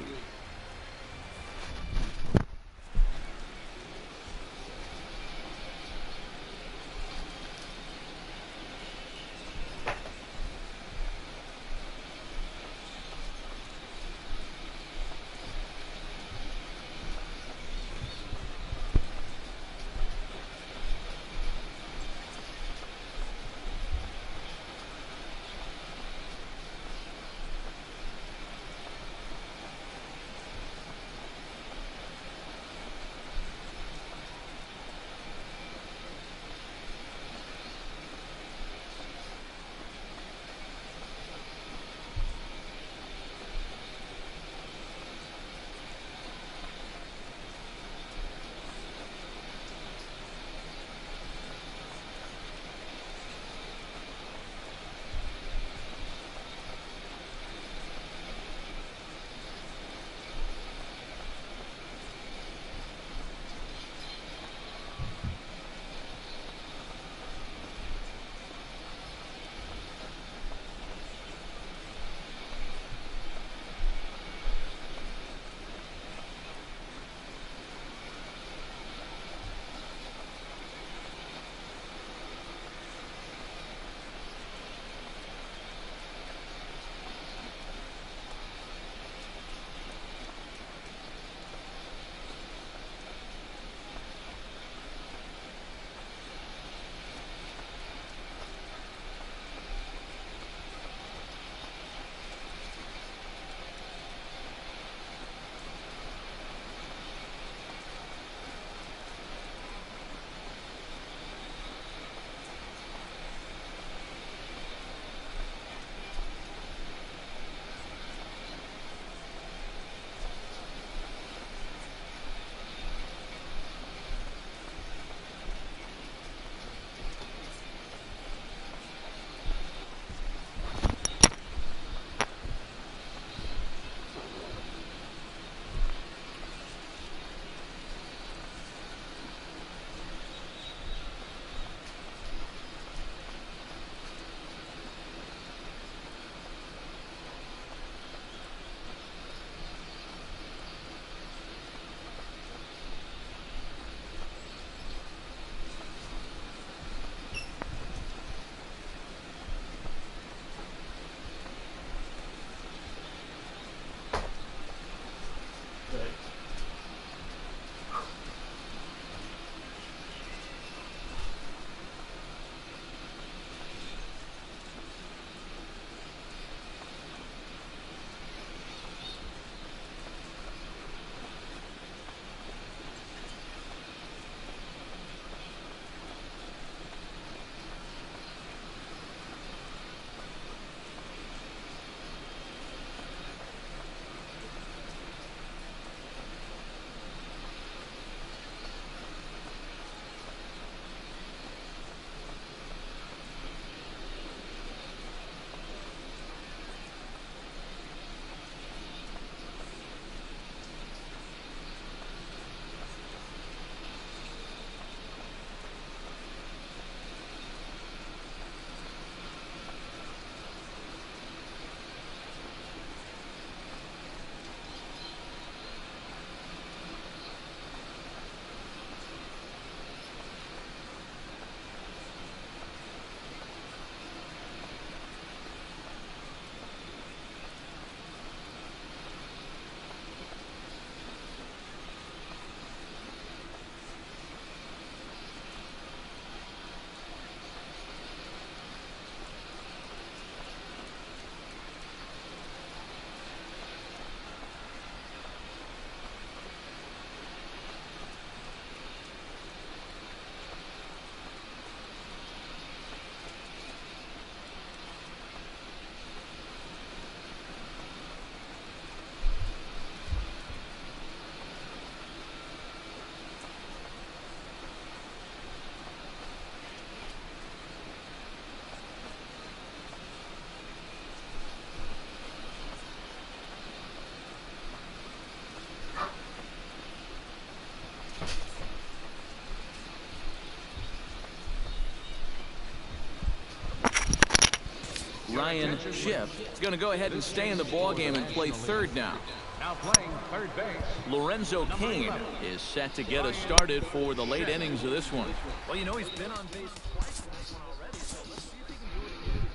Ryan Schiff is going to go ahead and stay in the ballgame and play third now. Now playing third base. Lorenzo Cain is set to get us started for the late innings of this one. Well, you know, he's been on base twice in this one already, so let's see if he can do it again.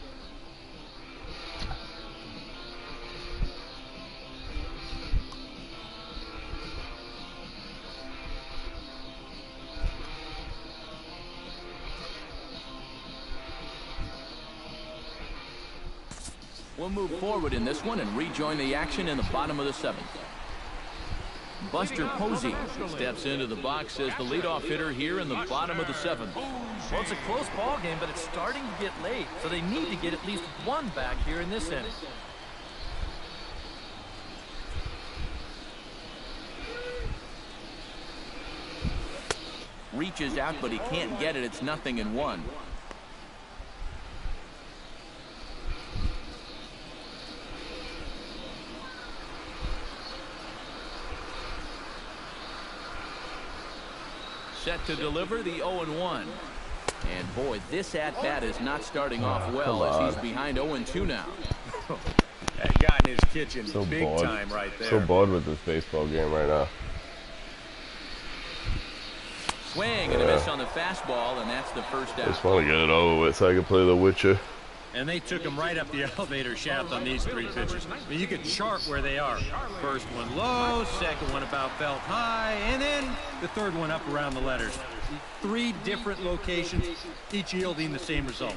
We'll move forward in this one and rejoin the action in the bottom of the seventh. Buster Posey steps into the box as the leadoff hitter here in the bottom of the seventh. Well, it's a close ball game, but it's starting to get late, so they need to get at least one back here in this inning. Reaches out, but he can't get it. It's 0-1. Set to deliver the 0-1. And boy, this at-bat is not starting off well as he's behind 0-2 now. That guy in his kitchen, So big bored. time right there. So bored with this baseball game right now. Swing and a miss on the fastball, and that's the first I just out. want to get it over with so I can play The Witcher. And they took him right up the elevator shaft on these three pitches. I mean, you could chart where they are. First one low, second one about belt high, and then the third one up around the letters. 3 different locations, each yielding the same result.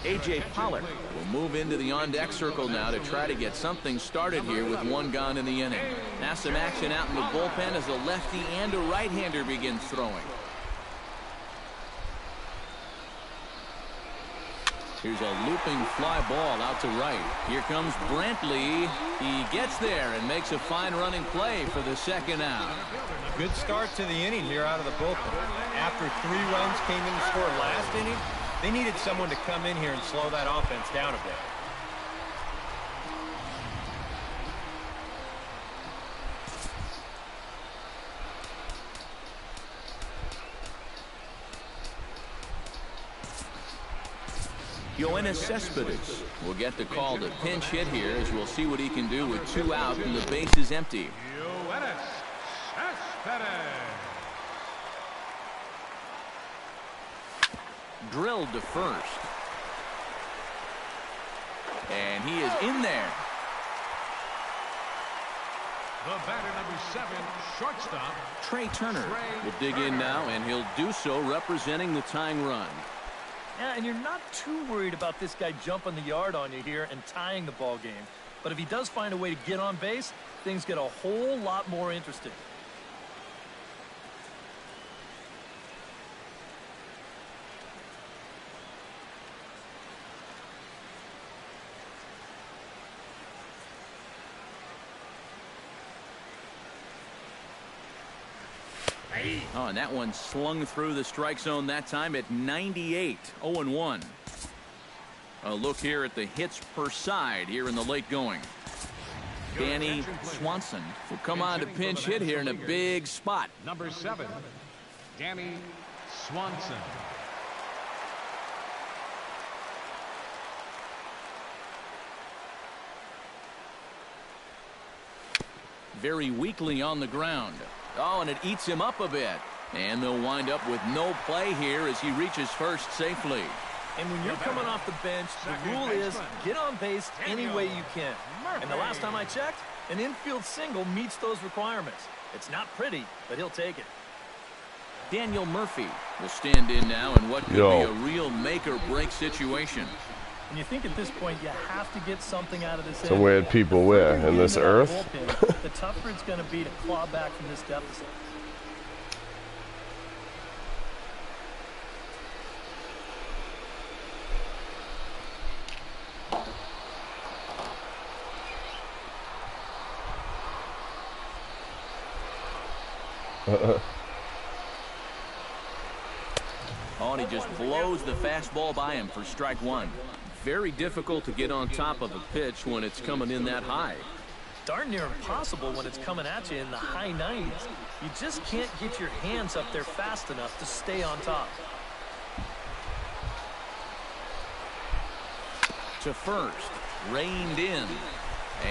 A.J. Pollard will move into the on-deck circle now to try to get something started here with 1 gone in the inning. Now some action out in the bullpen as a lefty and a right-hander begins throwing. Here's a looping fly ball out to right. Here comes Brantley. He gets there and makes a fine running play for the second out. Good start to the inning here out of the bullpen. After 3 runs came in to score last inning, they needed someone to come in here and slow that offense down a bit. Yoenis Cespedes will get the call to pinch hit here as we'll see what he can do with 2 out and the base is empty. Yoenis Cespedes. Drilled to first. And he is in there. The batter, number 7, shortstop. Trey Turner will dig in now, and he'll do so representing the tying run. Yeah, and you're not too worried about this guy jumping the yard on you here and tying the ball game. But if he does find a way to get on base, things get a whole lot more interesting. Oh, and that one slung through the strike zone that time at 98, 0-1. A look here at the hits per side here in the late going. Danny Swanson will come on to pinch hit here in a big spot. Number 7, Danny Swanson. Very weakly on the ground. Oh, and it eats him up a bit. And they'll wind up with no play here as he reaches first safely. And when you're coming off the bench, the rule is get on base any way you can. And the last time I checked, an infield single meets those requirements. It's not pretty, but he'll take it. Daniel Murphy will stand in now in what could be a real make-or-break situation. And you think at this point you have to get something out of this. So where people where? In this earth? The tougher it's going to be to claw back from this deficit. Oh, and he just blows the fastball by him for strike 1. Very difficult to get on top of a pitch when it's coming in that high. Darn near impossible when it's coming at you in the high 90s. You just can't get your hands up there fast enough to stay on top. to first. Reined in.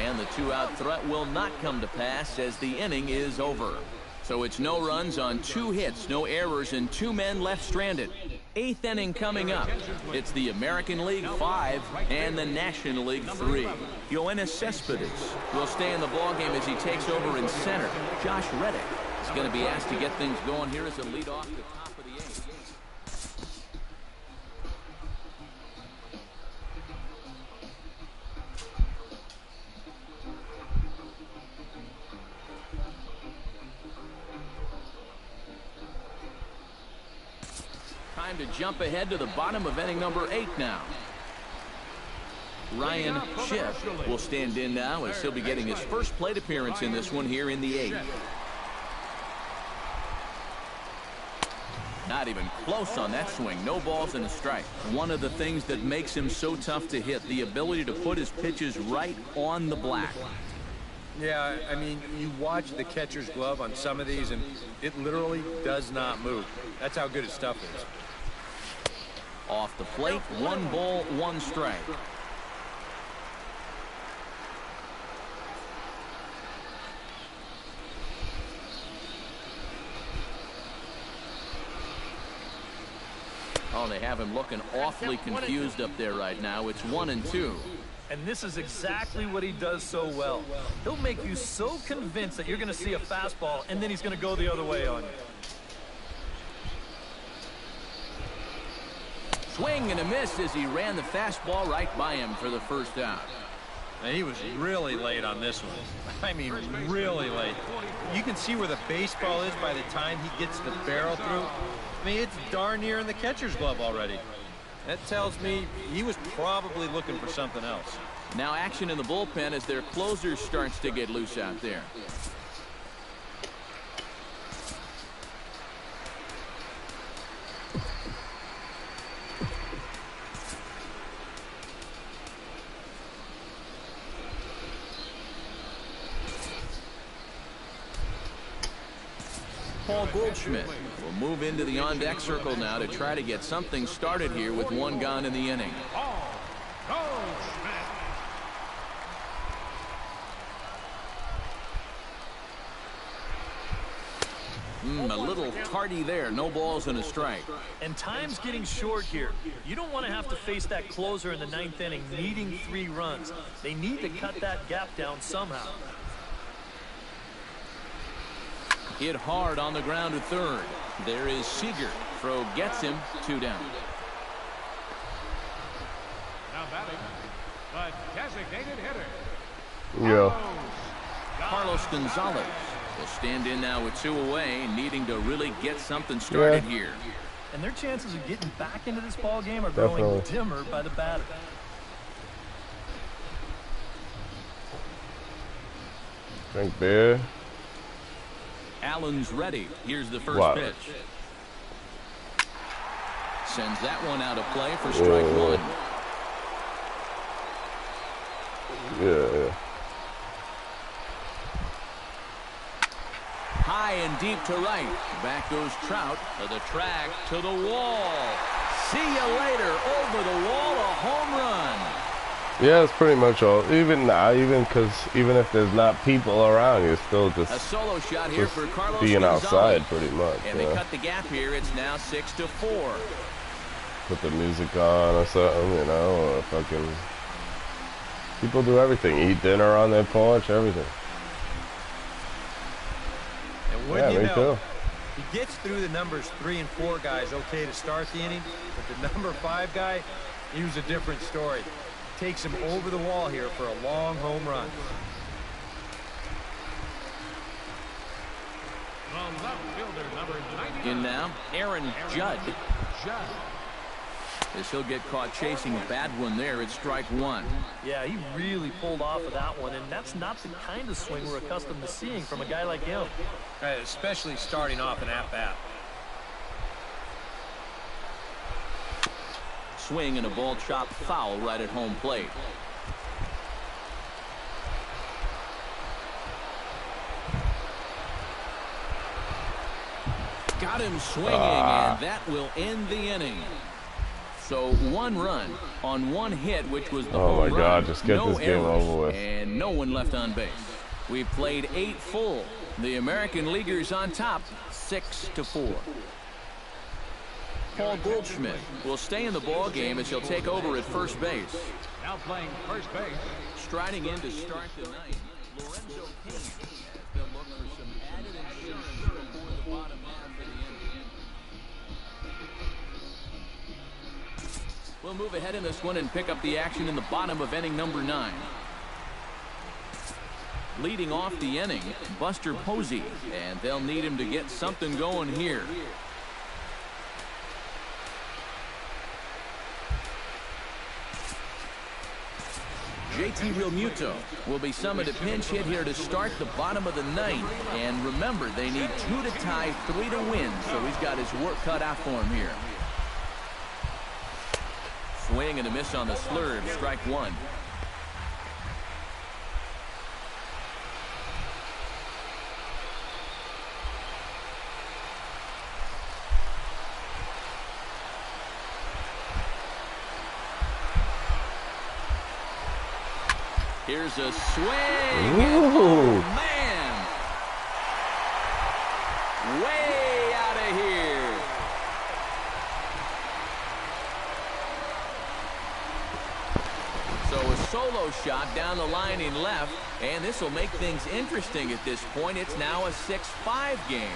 And the two-out threat will not come to pass as the inning is over. So it's no runs on 2 hits, no errors, and 2 men left stranded. 8th inning coming up. It's the American League 5 and the National League 3. Yoenis Cespedes will stay in the ballgame as he takes over in center. Josh Reddick is going to be asked to get things going here as a leadoff at the top of the 8th. Time to jump ahead to the bottom of inning number 8 now. Ryan Schiff will stand in now as he'll be getting his first plate appearance in this one here in the 8th. Not even close on that swing. No balls and a strike. One of the things that makes him so tough to hit, the ability to put his pitches right on the black. Yeah, I mean, you watch the catcher's glove on some of these, and it literally does not move. That's how good his stuff is. Off the plate, 1 ball, 1 strike. Oh, they have him looking awfully confused up there right now. It's 1-2. And this is exactly what he does so well. He'll make you so convinced that you're going to see a fastball, and then he's going to go the other way on you. Swing and a miss as he ran the fastball right by him for the first out. Now, he was really late on this one. I mean, really late. You can see where the baseball is by the time he gets the barrel through. I mean, it's darn near in the catcher's glove already. That tells me he was probably looking for something else. Now action in the bullpen as their closer starts to get loose out there. Paul Goldschmidt will move into the on-deck circle now to try to get something started here with 1 gone in the inning. A little tardy there. No balls and a strike. And time's getting short here. You don't want to have to face that closer in the 9th inning needing 3 runs. They need to cut that gap down somehow. Hit hard on the ground to third. There is Seager. Throw gets him. 2 down. Now batting, the designated hitter. Yeah. Carlos Gonzalez will stand in now with 2 away, needing to really get something started here. And their chances of getting back into this ball game are growing dimmer by the batter. Drink beer. Allen's ready. Here's the first pitch. Sends that one out of play for strike 1. Yeah. High and deep to right. Back goes Trout to the track, to the wall. See you later. Over the wall, a home run. Yeah, it's pretty much all. Even if there's not people around, you're still A solo shot here for Carlos being Gonzalez. outside pretty much. And they cut the gap here. It's now 6-4. Put the music on or something, you know, or fucking. People do everything. Eat dinner on their porch, everything. And wouldn't you know, he gets through the numbers 3 and 4 guys okay to start the inning, but the number 5 guy, he was a different story. Takes him over the wall here for a long home run. The left fielder, number 99. In now, Aaron Judd. As he'll get caught chasing a bad one there, it's strike 1. Yeah, he really pulled off of that one, and that's not the kind of swing we're accustomed to seeing from a guy like him. Especially starting off an at-bat. Swing and a ball chopped foul right at home plate. Got him swinging, and that will end the inning. So 1 run on 1 hit, which was the Oh home my run. God, just get No this game errors, over with. and no one left on base. We've played 8 full. The American Leaguers on top, 6-4. Paul Goldschmidt will stay in the ball game as he'll take over at first base. Now playing first base. Striding in to start the ninth, Lorenzo King, as they'll look for some added insurance before the bottom half of the inning. We'll move ahead in this one and pick up the action in the bottom of inning number 9. Leading off the inning, Buster Posey, and they'll need him to get something going here. JT Realmuto will be summoned to pinch hit here to start the bottom of the 9th. And remember, they need 2 to tie, 3 to win, so he's got his work cut out for him here. Swing and a miss on the slurve, strike 1. Here's a swing. Ooh. Oh, man. Way out of here. So a solo shot down the line in left, and this will make things interesting at this point. It's now a 6-5 game.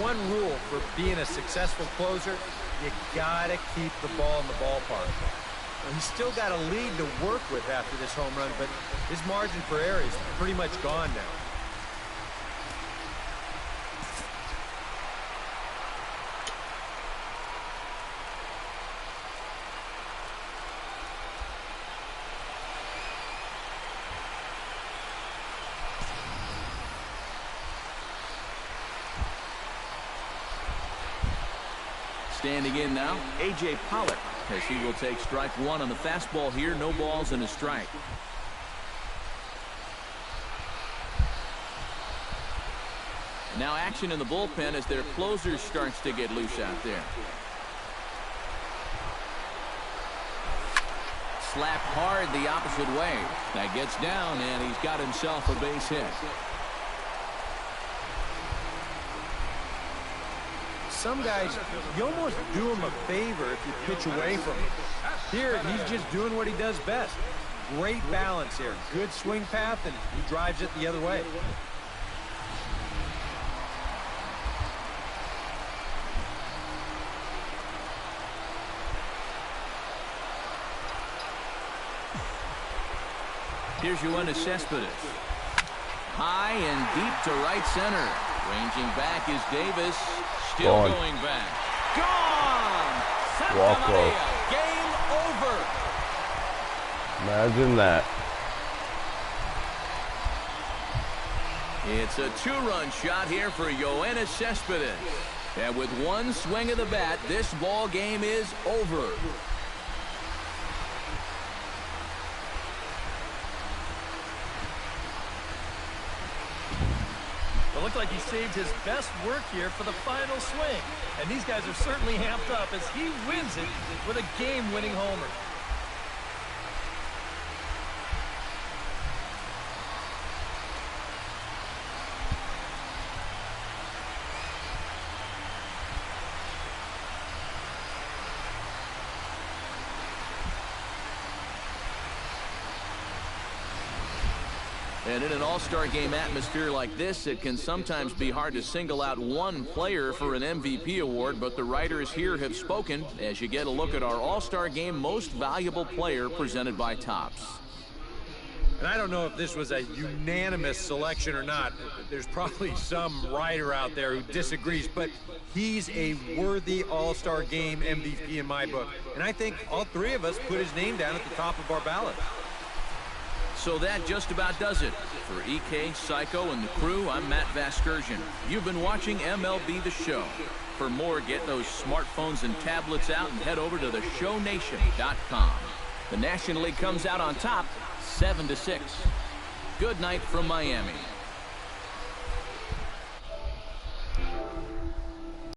One rule for being a successful closer, you gotta keep the ball in the ballpark. He's still got a lead to work with after this home run, but his margin for error is pretty much gone now. Standing in now, A.J. Pollock, as he will take strike 1 on the fastball here. No balls and a strike. Now action in the bullpen as their closer starts to get loose out there. Slapped hard the opposite way. That gets down, and he's got himself a base hit. Some guys, you almost do him a favor if you pitch away from him. Here, he's just doing what he does best. Great balance here. Good swing path, and he drives it the other way. Here's Yoenis Cespedes. High and deep to right center. Ranging back is Davis. Still Gone. going back. Gone! Santa Walkoff. Maria, game over. Imagine that. It's a 2-run shot here for Yoenis Cespedes. And with one swing of the bat, this ball game is over. It looked like he saved his best work here for the final swing. And these guys are certainly amped up as he wins it with a game-winning homer. And in an all-star game atmosphere like this, it can sometimes be hard to single out one player for an MVP award, but the writers here have spoken as you get a look at our all-star game most valuable player presented by Topps. And I don't know if this was a unanimous selection or not. There's probably some writer out there who disagrees, but he's a worthy all-star game MVP in my book. And I think all 3 of us put his name down at the top of our ballot. So that just about does it. For EK, Psycho, and the crew, I'm Matt Vasgersian. You've been watching MLB The Show. For more, get those smartphones and tablets out and head over to theshownation.com. The National League comes out on top, 7-6. Good night from Miami.